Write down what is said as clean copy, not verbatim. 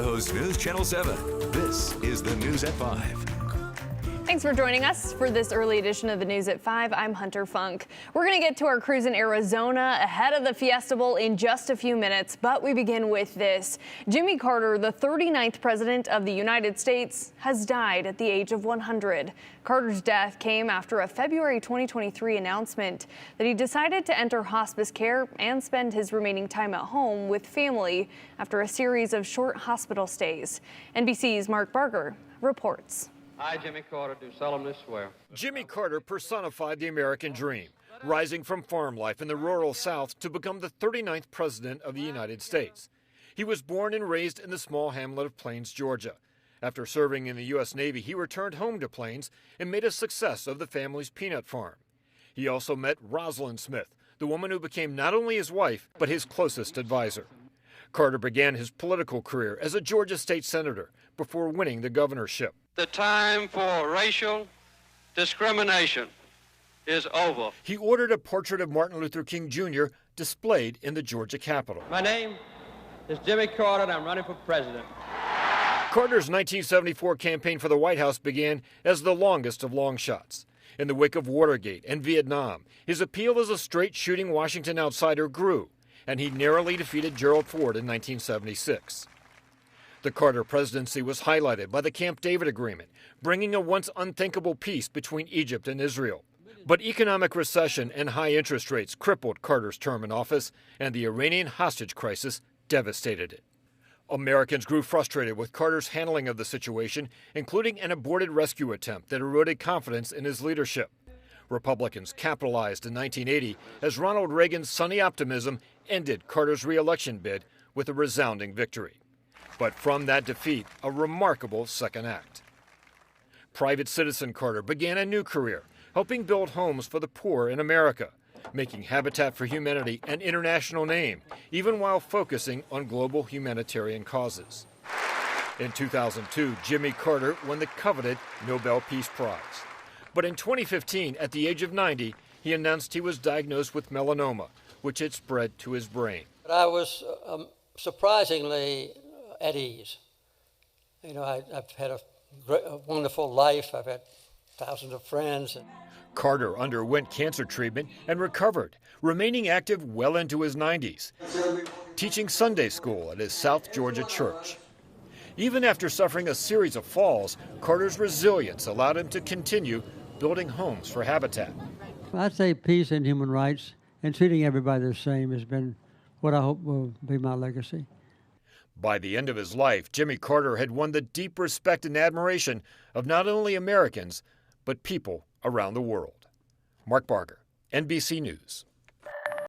Host News Channel 7. This is the News at 5. Thanks for joining us for this early edition of the News at 5. I'm Hunter Funk. We're going to get to our cruise in Arizona ahead of the Fiesta Bowl in just a few minutes, but we begin with this. Jimmy Carter, the 39th president of the United States, has died at the age of 100. Carter's death came after a February 2023 announcement that he decided to enter hospice care and spend his remaining time at home with family after a series of short hospital stays. NBC's Mark Barger reports. I, Jimmy Carter, do solemnly swear. Jimmy Carter personified the American dream, rising from farm life in the rural South to become the 39th president of the United States. He was born and raised in the small hamlet of Plains, Georgia. After serving in the U.S. Navy, he returned home to Plains and made a success of the family's peanut farm. He also met Rosalind Smith, the woman who became not only his wife, but his closest advisor. Carter began his political career as a Georgia state senator before winning the governorship. The time for racial discrimination is over. He ordered a portrait of Martin Luther King Jr. displayed in the Georgia Capitol. My name is Jimmy Carter, and I'm running for president. Carter's 1974 campaign for the White House began as the longest of long shots. In the wake of Watergate and Vietnam, his appeal as a straight-shooting Washington outsider grew, and he narrowly defeated Gerald Ford in 1976. The Carter presidency was highlighted by the Camp David Agreement, bringing a once unthinkable peace between Egypt and Israel. But economic recession and high interest rates crippled Carter's term in office, and the Iranian hostage crisis devastated it. Americans grew frustrated with Carter's handling of the situation, including an aborted rescue attempt that eroded confidence in his leadership. Republicans capitalized in 1980 as Ronald Reagan's sunny optimism ended Carter's re-election bid with a resounding victory. But from that defeat, a remarkable second act. Private citizen Carter began a new career, helping build homes for the poor in America, making Habitat for Humanity an international name, even while focusing on global humanitarian causes. In 2002, Jimmy Carter won the coveted Nobel Peace Prize. But in 2015, at the age of 90, he announced he was diagnosed with melanoma, which had spread to his brain. I was surprisingly at ease. I've had a wonderful life. I've had thousands of friends. Carter underwent cancer treatment and recovered, remaining active well into his 90s, teaching Sunday school at his South Georgia church. Even after suffering a series of falls, Carter's resilience allowed him to continue building homes for Habitat. I'd say peace and human rights and treating everybody the same has been what I hope will be my legacy. By the end of his life, Jimmy Carter had won the deep respect and admiration of not only Americans, but people around the world. Mark Barger, NBC News.